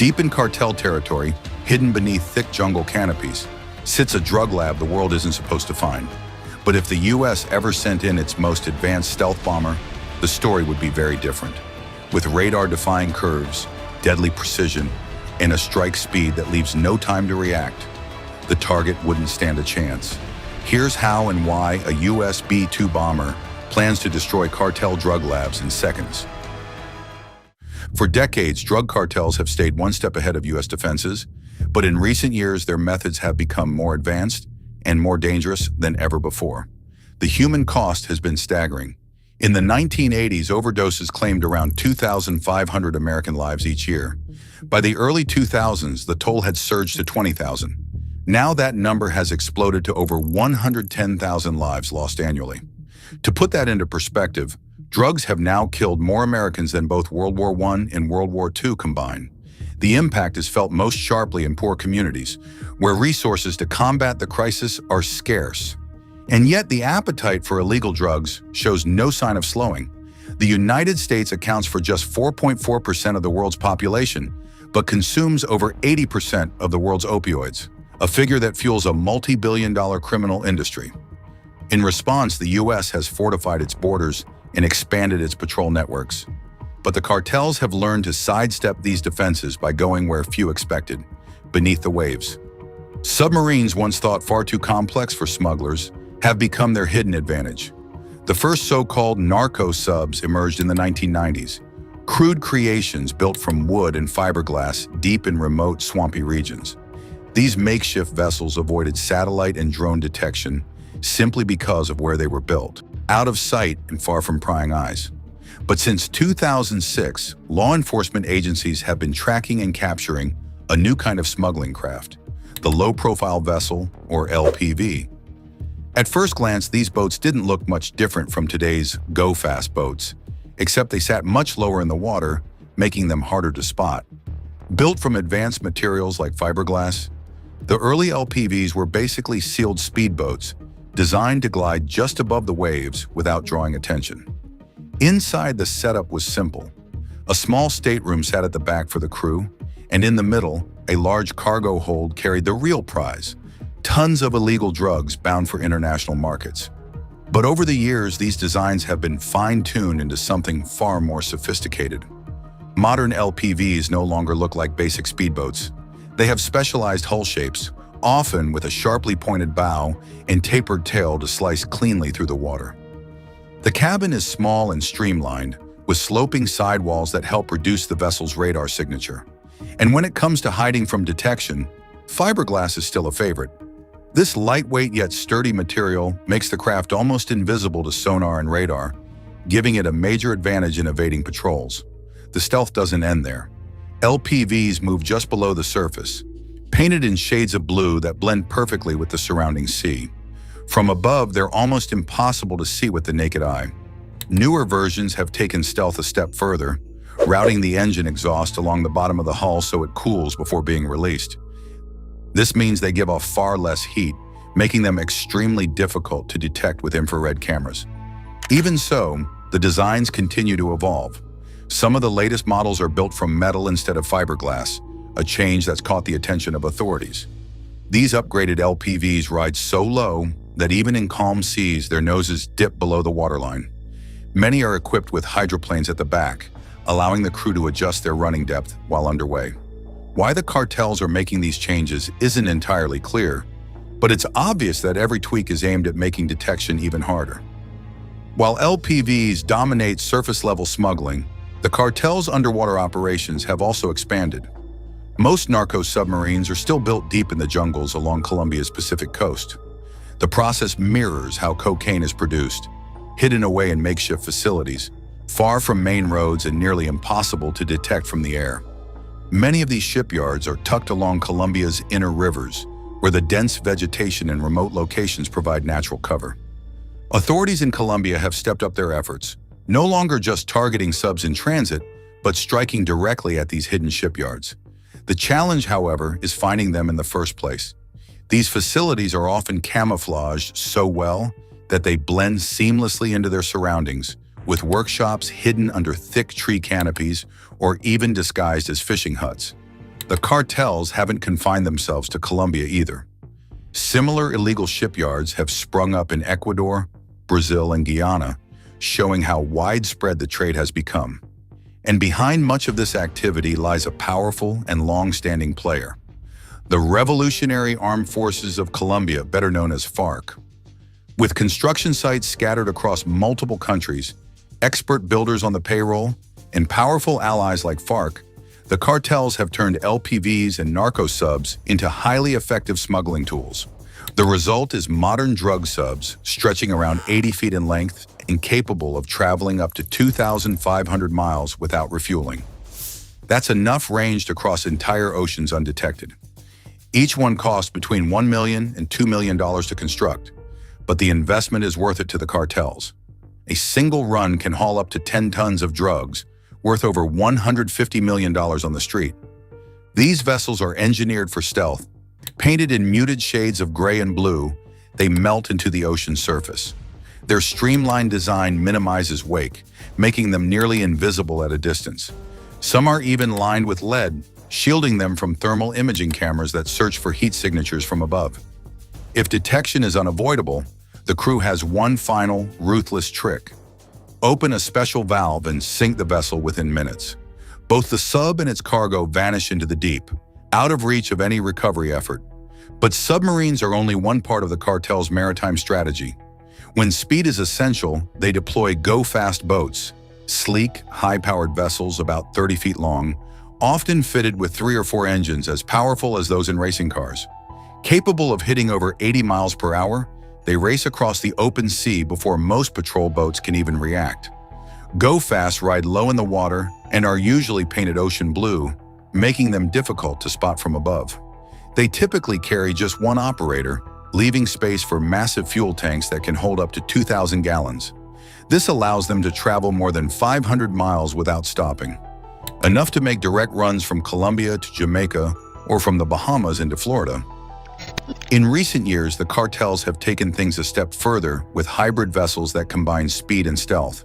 Deep in cartel territory, hidden beneath thick jungle canopies, sits a drug lab the world isn't supposed to find. But if the US ever sent in its most advanced stealth bomber, the story would be very different. With radar-defying curves, deadly precision, and a strike speed that leaves no time to react, the target wouldn't stand a chance. Here's how and why a US B-2 bomber plans to destroy cartel drug labs in seconds. For decades, drug cartels have stayed one step ahead of US defenses, but in recent years, their methods have become more advanced and more dangerous than ever before. The human cost has been staggering. In the 1980s, overdoses claimed around 2,500 American lives each year. By the early 2000s, the toll had surged to 20,000. Now that number has exploded to over 110,000 lives lost annually. To put that into perspective, drugs have now killed more Americans than both World War I and World War II combined. The impact is felt most sharply in poor communities, where resources to combat the crisis are scarce. And yet the appetite for illegal drugs shows no sign of slowing. The United States accounts for just 4.4% of the world's population, but consumes over 80% of the world's opioids, a figure that fuels a multi-billion-dollar criminal industry. In response, the US has fortified its borders and expanded its patrol networks. But the cartels have learned to sidestep these defenses by going where few expected, beneath the waves. Submarines, once thought far too complex for smugglers, have become their hidden advantage. The first so-called narco subs emerged in the 1990s, crude creations built from wood and fiberglass deep in remote, swampy regions. These makeshift vessels avoided satellite and drone detection simply because of where they were built, out of sight and far from prying eyes. But since 2006, law enforcement agencies have been tracking and capturing a new kind of smuggling craft, the low-profile vessel, or LPV. At first glance, these boats didn't look much different from today's go-fast boats, except they sat much lower in the water, making them harder to spot. Built from advanced materials like fiberglass, the early LPVs were basically sealed speedboats, designed to glide just above the waves without drawing attention. Inside, the setup was simple. A small stateroom sat at the back for the crew, and in the middle, a large cargo hold carried the real prize, tons of illegal drugs bound for international markets. But over the years, these designs have been fine-tuned into something far more sophisticated. Modern LPVs no longer look like basic speedboats. They have specialized hull shapes, often with a sharply pointed bow and tapered tail to slice cleanly through the water. The cabin is small and streamlined, with sloping sidewalls that help reduce the vessel's radar signature. And when it comes to hiding from detection, fiberglass is still a favorite. This lightweight yet sturdy material makes the craft almost invisible to sonar and radar, giving it a major advantage in evading patrols. The stealth doesn't end there. LPVs move just below the surface, painted in shades of blue that blend perfectly with the surrounding sea. From above, they're almost impossible to see with the naked eye. Newer versions have taken stealth a step further, routing the engine exhaust along the bottom of the hull so it cools before being released. This means they give off far less heat, making them extremely difficult to detect with infrared cameras. Even so, the designs continue to evolve. Some of the latest models are built from metal instead of fiberglass, a change that's caught the attention of authorities. These upgraded LPVs ride so low that even in calm seas, their noses dip below the waterline. Many are equipped with hydroplanes at the back, allowing the crew to adjust their running depth while underway. Why the cartels are making these changes isn't entirely clear, but it's obvious that every tweak is aimed at making detection even harder. While LPVs dominate surface-level smuggling, the cartel's underwater operations have also expanded. Most narco submarines are still built deep in the jungles along Colombia's Pacific coast. The process mirrors how cocaine is produced, hidden away in makeshift facilities, far from main roads and nearly impossible to detect from the air. Many of these shipyards are tucked along Colombia's inner rivers, where the dense vegetation and remote locations provide natural cover. Authorities in Colombia have stepped up their efforts, no longer just targeting subs in transit, but striking directly at these hidden shipyards. The challenge, however, is finding them in the first place. These facilities are often camouflaged so well that they blend seamlessly into their surroundings, with workshops hidden under thick tree canopies or even disguised as fishing huts. The cartels haven't confined themselves to Colombia either. Similar illegal shipyards have sprung up in Ecuador, Brazil, and Guyana, showing how widespread the trade has become. And behind much of this activity lies a powerful and long-standing player: the Revolutionary Armed Forces of Colombia, better known as FARC. With construction sites scattered across multiple countries, expert builders on the payroll, and powerful allies like FARC, the cartels have turned LPVs and narco subs into highly effective smuggling tools. The result is modern drug subs stretching around 80 feet in length and capable of traveling up to 2,500 miles without refueling. That's enough range to cross entire oceans undetected. Each one costs between $1 million and $2 million to construct, but the investment is worth it to the cartels. A single run can haul up to 10 tons of drugs, worth over $150 million on the street. These vessels are engineered for stealth. Painted in muted shades of gray and blue, they melt into the ocean's surface. Their streamlined design minimizes wake, making them nearly invisible at a distance. Some are even lined with lead, shielding them from thermal imaging cameras that search for heat signatures from above. If detection is unavoidable, the crew has one final, ruthless trick: open a special valve and sink the vessel within minutes. Both the sub and its cargo vanish into the deep, out of reach of any recovery effort. But submarines are only one part of the cartel's maritime strategy. When speed is essential, they deploy go-fast boats, sleek, high-powered vessels about 30 feet long, often fitted with 3 or 4 engines as powerful as those in racing cars. Capable of hitting over 80 miles per hour, they race across the open sea before most patrol boats can even react. Go-fast ride low in the water and are usually painted ocean blue, making them difficult to spot from above. They typically carry just one operator, leaving space for massive fuel tanks that can hold up to 2,000 gallons. This allows them to travel more than 500 miles without stopping, enough to make direct runs from Colombia to Jamaica or from the Bahamas into Florida. In recent years, the cartels have taken things a step further with hybrid vessels that combine speed and stealth.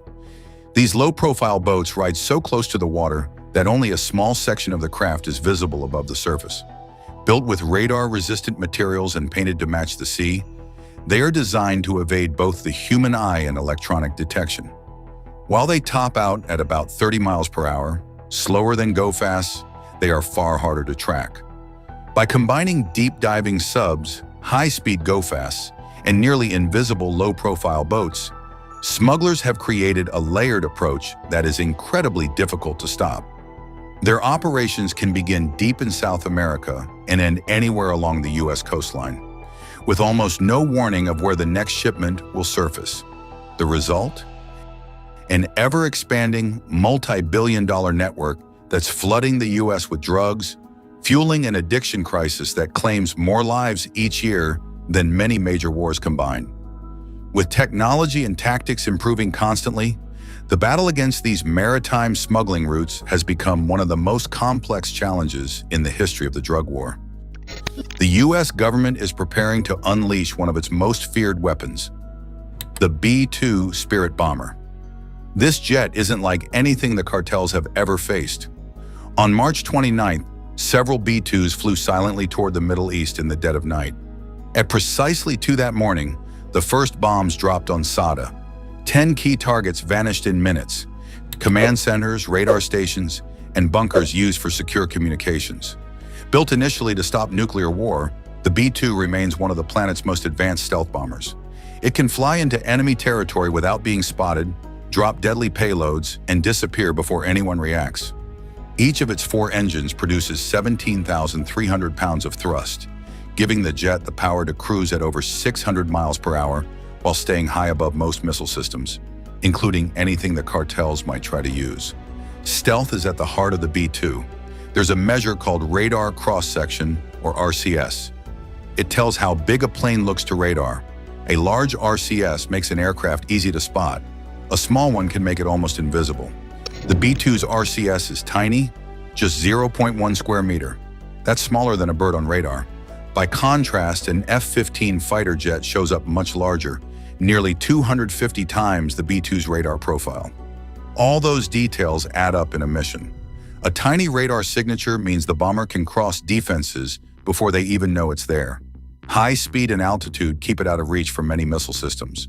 These low-profile boats ride so close to the water that only a small section of the craft is visible above the surface. Built with radar-resistant materials and painted to match the sea, they are designed to evade both the human eye and electronic detection. While they top out at about 30 miles per hour, slower than go-fasts, they are far harder to track. By combining deep-diving subs, high-speed go-fasts, and nearly invisible low-profile boats, smugglers have created a layered approach that is incredibly difficult to stop. Their operations can begin deep in South America and end anywhere along the U.S. coastline, with almost no warning of where the next shipment will surface. The result? An ever-expanding, multi-billion-dollar network that's flooding the U.S. with drugs, fueling an addiction crisis that claims more lives each year than many major wars combined. With technology and tactics improving constantly, the battle against these maritime smuggling routes has become one of the most complex challenges in the history of the drug war. The U.S. government is preparing to unleash one of its most feared weapons, the B-2 Spirit bomber. This jet isn't like anything the cartels have ever faced. On March 29th, several B-2s flew silently toward the Middle East in the dead of night. At precisely 2 that morning, the first bombs dropped on Sada. 10 key targets vanished in minutes: command centers, radar stations, and bunkers used for secure communications. Built initially to stop nuclear war, the B-2 remains one of the planet's most advanced stealth bombers. It can fly into enemy territory without being spotted, drop deadly payloads, and disappear before anyone reacts. Each of its 4 engines produces 17,300 pounds of thrust, giving the jet the power to cruise at over 600 miles per hour while staying high above most missile systems, including anything the cartels might try to use. Stealth is at the heart of the B-2. There's a measure called radar cross-section, or RCS. It tells how big a plane looks to radar. A large RCS makes an aircraft easy to spot. A small one can make it almost invisible. The B-2's RCS is tiny, just 0.1 square meter. That's smaller than a bird on radar. By contrast, an F-15 fighter jet shows up much larger, nearly 250 times the B-2's radar profile. All those details add up in a mission. A tiny radar signature means the bomber can cross defenses before they even know it's there. High speed and altitude keep it out of reach for many missile systems.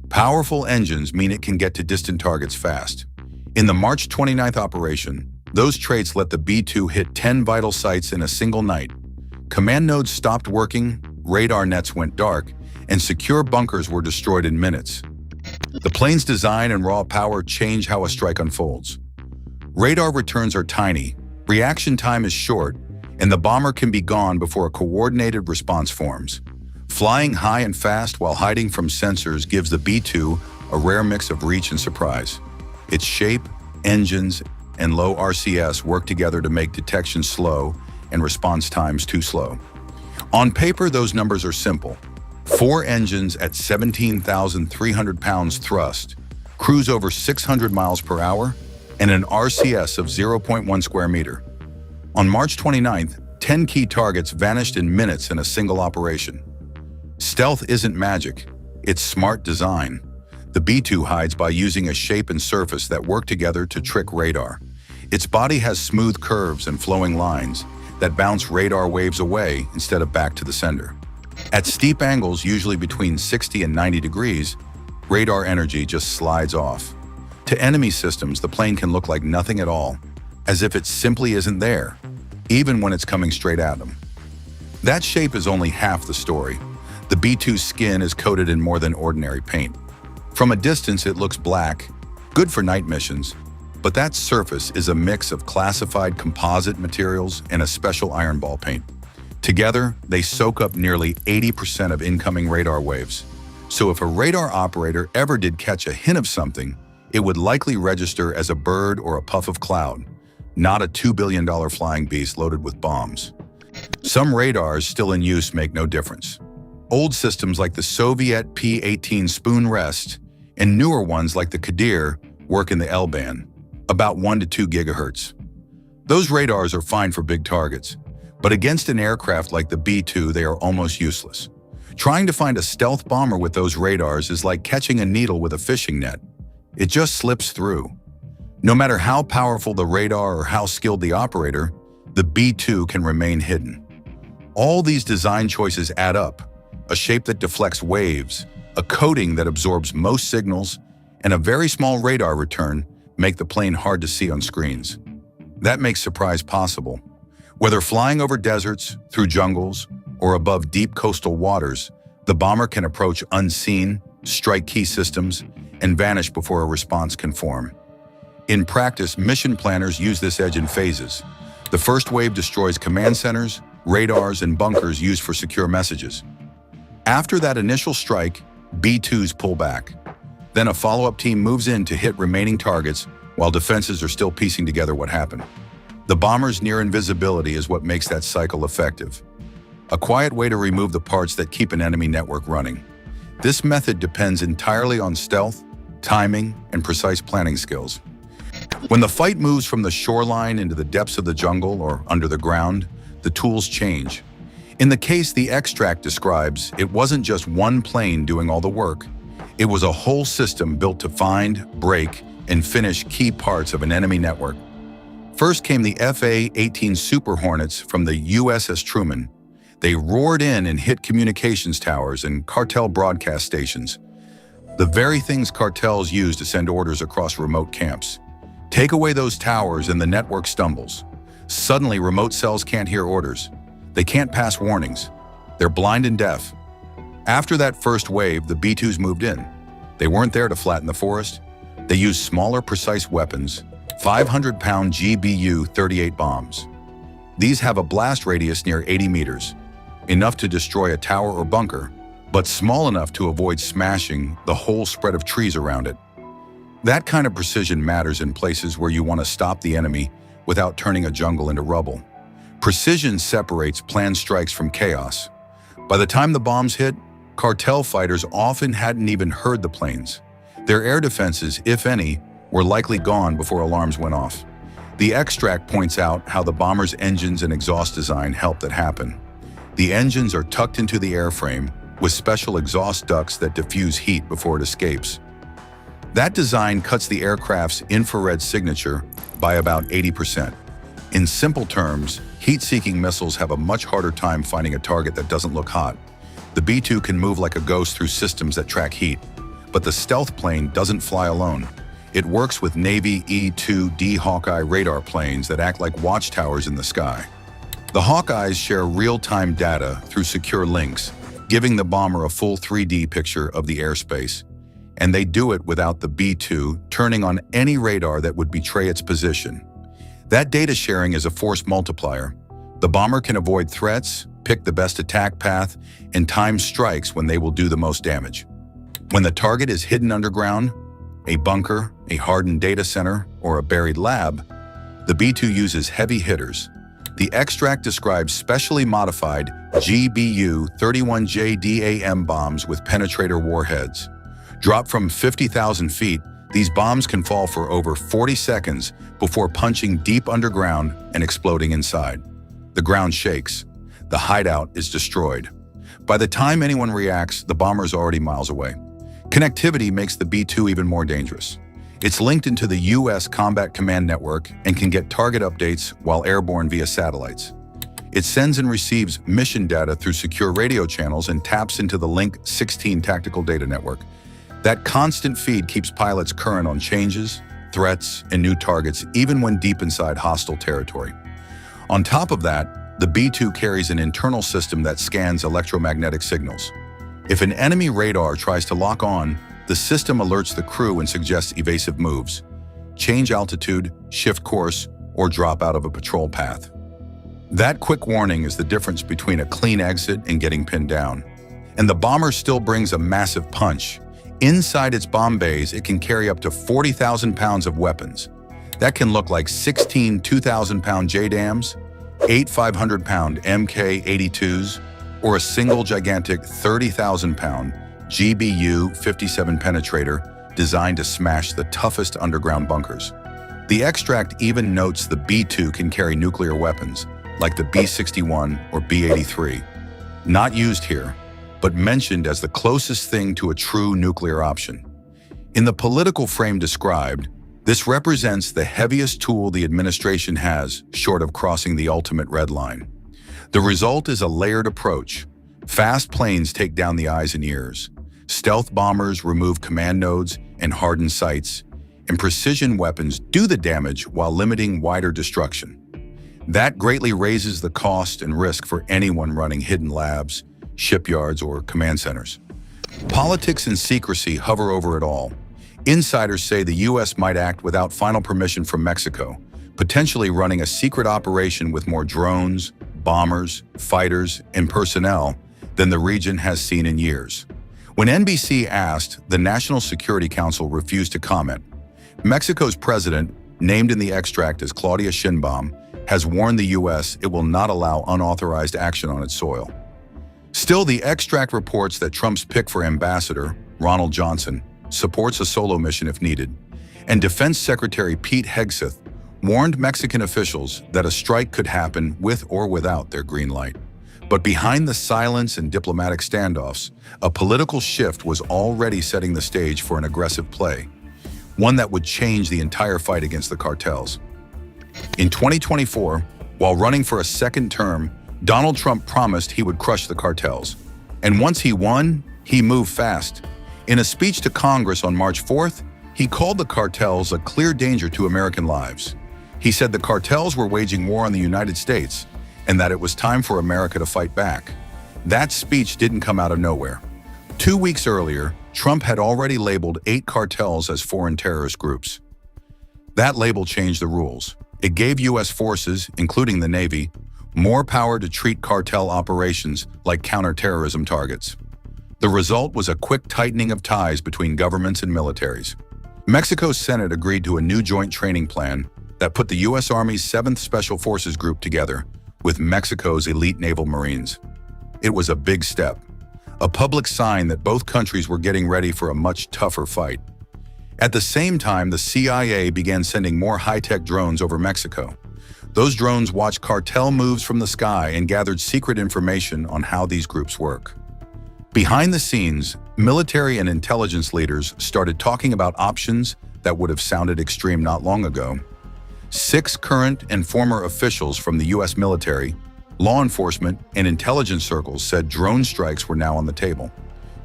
Powerful engines mean it can get to distant targets fast. In the March 29th operation, those traits let the B-2 hit 10 vital sites in a single night. Command nodes stopped working, radar nets went dark, and secure bunkers were destroyed in minutes. The plane's design and raw power change how a strike unfolds. Radar returns are tiny, reaction time is short, and the bomber can be gone before a coordinated response forms. Flying high and fast while hiding from sensors gives the B-2 a rare mix of reach and surprise. Its shape, engines, and low RCS work together to make detection slow and response times too slow. On paper, those numbers are simple. 4 engines at 17,300 pounds thrust, cruise over 600 miles per hour, and an RCS of 0.1 square meter. On March 29th, 10 key targets vanished in minutes in a single operation. Stealth isn't magic, it's smart design. The B-2 hides by using a shape and surface that work together to trick radar. Its body has smooth curves and flowing lines that bounce radar waves away instead of back to the sender. At steep angles, usually between 60 and 90 degrees, radar energy just slides off. To enemy systems, the plane can look like nothing at all, as if it simply isn't there, even when it's coming straight at them. That shape is only half the story. The B-2's skin is coated in more than ordinary paint. From a distance, it looks black, good for night missions, but that surface is a mix of classified composite materials and a special iron ball paint. Together, they soak up nearly 80% of incoming radar waves. So if a radar operator ever did catch a hint of something, it would likely register as a bird or a puff of cloud, not a $2 billion flying beast loaded with bombs. Some radars still in use make no difference. Old systems like the Soviet P-18 spoon rest and newer ones like the Kadir work in the L-band, about 1 to 2 gigahertz. Those radars are fine for big targets, but against an aircraft like the B-2, they are almost useless. Trying to find a stealth bomber with those radars is like catching a needle with a fishing net. It just slips through. No matter how powerful the radar or how skilled the operator, the B-2 can remain hidden. All these design choices add up. A shape that deflects waves, a coating that absorbs most signals, and a very small radar return make the plane hard to see on screens. That makes surprise possible. Whether flying over deserts, through jungles, or above deep coastal waters, the bomber can approach unseen, strike key systems, and vanish before a response can form. In practice, mission planners use this edge in phases. The first wave destroys command centers, radars, and bunkers used for secure messages. After that initial strike, B-2s pull back. Then a follow-up team moves in to hit remaining targets while defenses are still piecing together what happened. The bomber's near invisibility is what makes that cycle effective. A quiet way to remove the parts that keep an enemy network running. This method depends entirely on stealth, timing, and precise planning skills. When the fight moves from the shoreline into the depths of the jungle or under the ground, the tools change. In the case the extract describes, it wasn't just one plane doing all the work. It was a whole system built to find, break, and finish key parts of an enemy network. First came the FA-18 Super Hornets from the USS Truman. They roared in and hit communications towers and cartel broadcast stations. The very things cartels use to send orders across remote camps. Take away those towers and the network stumbles. Suddenly, remote cells can't hear orders. They can't pass warnings. They're blind and deaf. After that first wave, the B-2s moved in. They weren't there to flatten the forest. They used smaller, precise weapons, 500-pound GBU-38 bombs. These have a blast radius near 80 meters, enough to destroy a tower or bunker, but small enough to avoid smashing the whole spread of trees around it. That kind of precision matters in places where you want to stop the enemy without turning a jungle into rubble. Precision separates planned strikes from chaos. By the time the bombs hit, cartel fighters often hadn't even heard the planes. Their air defenses, if any, were likely gone before alarms went off. The extract points out how the bomber's engines and exhaust design helped that happen. The engines are tucked into the airframe with special exhaust ducts that diffuse heat before it escapes. That design cuts the aircraft's infrared signature by about 80%. In simple terms, heat-seeking missiles have a much harder time finding a target that doesn't look hot. The B-2 can move like a ghost through systems that track heat, but the stealth plane doesn't fly alone. It works with Navy E-2D Hawkeye radar planes that act like watchtowers in the sky. The Hawkeyes share real-time data through secure links, giving the bomber a full 3D picture of the airspace. And they do it without the B-2 turning on any radar that would betray its position. That data sharing is a force multiplier. The bomber can avoid threats, pick the best attack path, and time strikes when they will do the most damage. When the target is hidden underground, a bunker, a hardened data center, or a buried lab, the B-2 uses heavy hitters. The extract describes specially modified GBU-31JDAM bombs with penetrator warheads. Dropped from 50,000 feet, these bombs can fall for over 40 seconds before punching deep underground and exploding inside. The ground shakes. The hideout is destroyed. By the time anyone reacts, the bomber is already miles away. Connectivity makes the B-2 even more dangerous. It's linked into the U.S. Combat Command Network and can get target updates while airborne via satellites. It sends and receives mission data through secure radio channels and taps into the Link 16 tactical data network. That constant feed keeps pilots current on changes, threats, and new targets, even when deep inside hostile territory. On top of that, the B-2 carries an internal system that scans electromagnetic signals. If an enemy radar tries to lock on, the system alerts the crew and suggests evasive moves. Change altitude, shift course, or drop out of a patrol path. That quick warning is the difference between a clean exit and getting pinned down. And the bomber still brings a massive punch. Inside its bomb bays, it can carry up to 40,000 pounds of weapons. That can look like 16 2,000-pound JDAMs, 8 500-pound Mk-82s, or a single gigantic 30,000-pound GBU-57 penetrator designed to smash the toughest underground bunkers. The extract even notes the B-2 can carry nuclear weapons, like the B-61 or B-83. Not used here, but mentioned as the closest thing to a true nuclear option. In the political frame described, this represents the heaviest tool the administration has, short of crossing the ultimate red line. The result is a layered approach. Fast planes take down the eyes and ears. Stealth bombers remove command nodes and harden sites, and precision weapons do the damage while limiting wider destruction. That greatly raises the cost and risk for anyone running hidden labs, shipyards, or command centers. Politics and secrecy hover over it all. Insiders say the U.S. might act without final permission from Mexico, potentially running a secret operation with more drones, bombers, fighters, and personnel than the region has seen in years. When NBC asked, the National Security Council refused to comment. Mexico's president, named in the extract as Claudia Sheinbaum, has warned the U.S. it will not allow unauthorized action on its soil. Still, the extract reports that Trump's pick for ambassador, Ronald Johnson, supports a solo mission if needed, and Defense Secretary Pete Hegseth warned Mexican officials that a strike could happen with or without their green light. But behind the silence and diplomatic standoffs, a political shift was already setting the stage for an aggressive play, one that would change the entire fight against the cartels. In 2024, while running for a second term, Donald Trump promised he would crush the cartels. And once he won, he moved fast. In a speech to Congress on March 4th, he called the cartels a clear danger to American lives. He said the cartels were waging war on the United States and that it was time for America to fight back. That speech didn't come out of nowhere. 2 weeks earlier, Trump had already labeled 8 cartels as foreign terrorist groups. That label changed the rules. It gave U.S. forces, including the Navy, more power to treat cartel operations like counterterrorism targets. The result was a quick tightening of ties between governments and militaries. Mexico's Senate agreed to a new joint training plan that put the U.S. Army's 7th Special Forces Group together with Mexico's elite naval Marines. It was a big step, a public sign that both countries were getting ready for a much tougher fight. At the same time, the CIA began sending more high-tech drones over Mexico. Those drones watched cartel moves from the sky and gathered secret information on how these groups work. Behind the scenes, military and intelligence leaders started talking about options that would have sounded extreme not long ago. 6 current and former officials from the U.S. military, law enforcement, and intelligence circles said drone strikes were now on the table.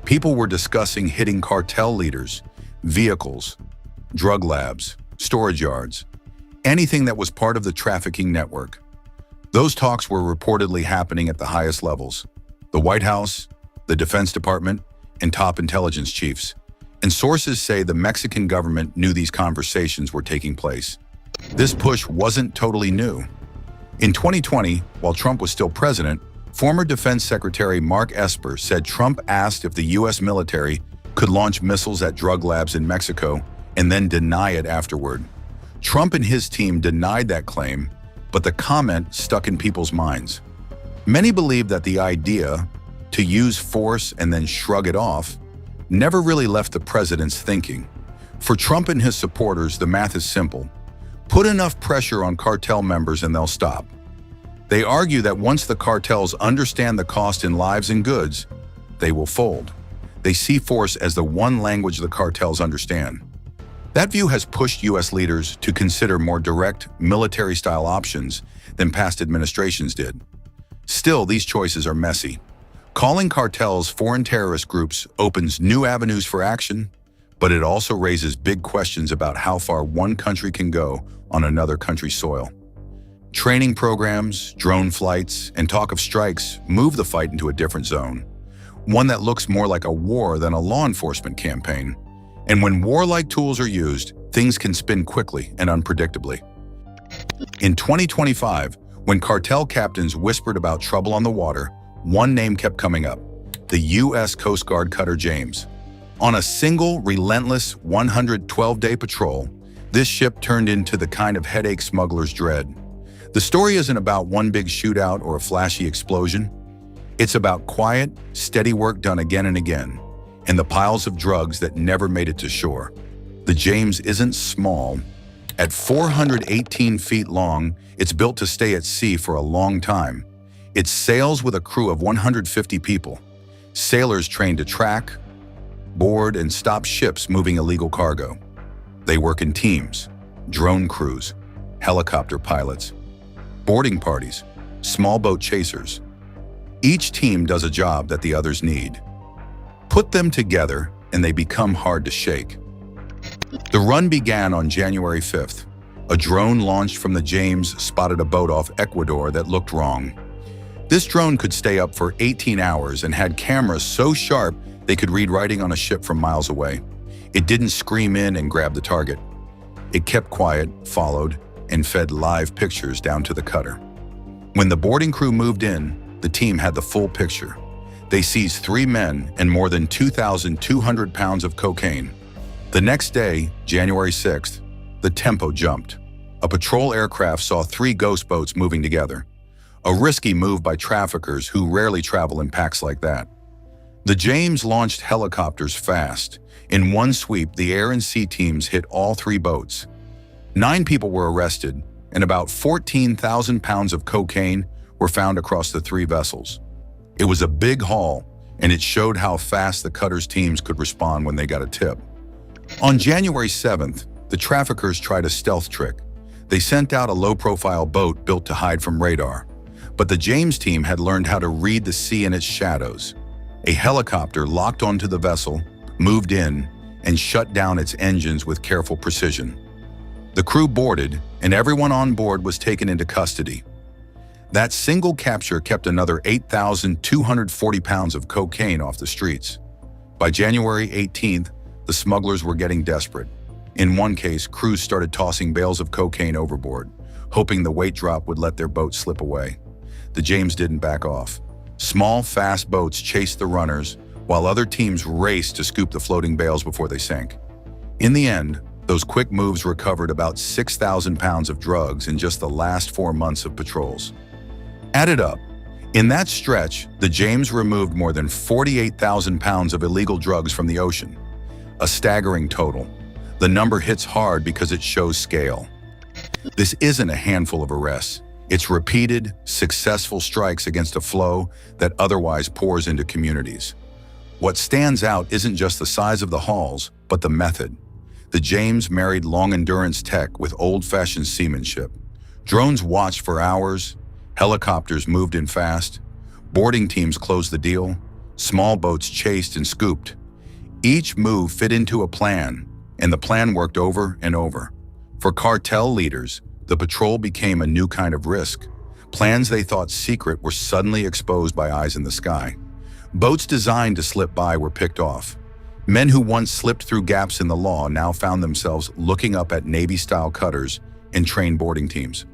People were discussing hitting cartel leaders, vehicles, drug labs, storage yards, anything that was part of the trafficking network. Those talks were reportedly happening at the highest levels: the White House, the Defense Department, and top intelligence chiefs. And sources say the Mexican government knew these conversations were taking place. This push wasn't totally new. In 2020, while Trump was still president, former Defense Secretary Mark Esper said Trump asked if the U.S. military could launch missiles at drug labs in Mexico and then deny it afterward. Trump and his team denied that claim, but the comment stuck in people's minds. Many believe that the idea to use force and then shrug it off never really left the president's thinking. For Trump and his supporters, the math is simple. Put enough pressure on cartel members and they'll stop. They argue that once the cartels understand the cost in lives and goods, they will fold. They see force as the one language the cartels understand. That view has pushed U.S. leaders to consider more direct, military-style options than past administrations did. Still, these choices are messy. Calling cartels foreign terrorist groups opens new avenues for action, but it also raises big questions about how far one country can go on another country's soil. Training programs, drone flights, and talk of strikes move the fight into a different zone, one that looks more like a war than a law enforcement campaign. And when warlike tools are used, things can spin quickly and unpredictably. In 2025, when cartel captains whispered about trouble on the water, one name kept coming up: the U.S. Coast Guard cutter James. On a single, relentless 112-day patrol, this ship turned into the kind of headache smugglers dread. The story isn't about one big shootout or a flashy explosion. It's about quiet, steady work done again and again, and the piles of drugs that never made it to shore. The James isn't small. At 418 feet long, it's built to stay at sea for a long time. It sails with a crew of 150 people, sailors trained to track, board, and stop ships moving illegal cargo. They work in teams: drone crews, helicopter pilots, boarding parties, small boat chasers. Each team does a job that the others need. Put them together and they become hard to shake. The run began on January 5th. A drone launched from the James spotted a boat off Ecuador that looked wrong. This drone could stay up for 18 hours and had cameras so sharp they could read writing on a ship from miles away. It didn't scream in and grab the target. It kept quiet, followed, and fed live pictures down to the cutter. When the boarding crew moved in, the team had the full picture. They seized 3 men and more than 2,200 pounds of cocaine. The next day, January 6th, the tempo jumped. A patrol aircraft saw 3 ghost boats moving together. A risky move by traffickers who rarely travel in packs like that. The James launched helicopters fast. In one sweep, the air and sea teams hit all 3 boats. 9 people were arrested, and about 14,000 pounds of cocaine were found across the 3 vessels. It was a big haul, and it showed how fast the cutter's teams could respond when they got a tip. On January 7th, the traffickers tried a stealth trick. They sent out a low-profile boat built to hide from radar. But the James team had learned how to read the sea and its shadows. A helicopter locked onto the vessel, moved in, and shut down its engines with careful precision. The crew boarded, and everyone on board was taken into custody. That single capture kept another 8,240 pounds of cocaine off the streets. By January 18th, the smugglers were getting desperate. In one case, crews started tossing bales of cocaine overboard, hoping the weight drop would let their boat slip away. The James didn't back off. Small, fast boats chased the runners, while other teams raced to scoop the floating bales before they sank. In the end, those quick moves recovered about 6,000 pounds of drugs in just the last 4 months of patrols. Added up, in that stretch, the James removed more than 48,000 pounds of illegal drugs from the ocean. A staggering total. The number hits hard because it shows scale. This isn't a handful of arrests. It's repeated, successful strikes against a flow that otherwise pours into communities. What stands out isn't just the size of the hauls, but the method. The James married long-endurance tech with old-fashioned seamanship. Drones watched for hours, helicopters moved in fast, boarding teams closed the deal, small boats chased and scooped. Each move fit into a plan, and the plan worked over and over. For cartel leaders, the patrol became a new kind of risk. Plans they thought secret were suddenly exposed by eyes in the sky. Boats designed to slip by were picked off. Men who once slipped through gaps in the law now found themselves looking up at Navy-style cutters and trained boarding teams.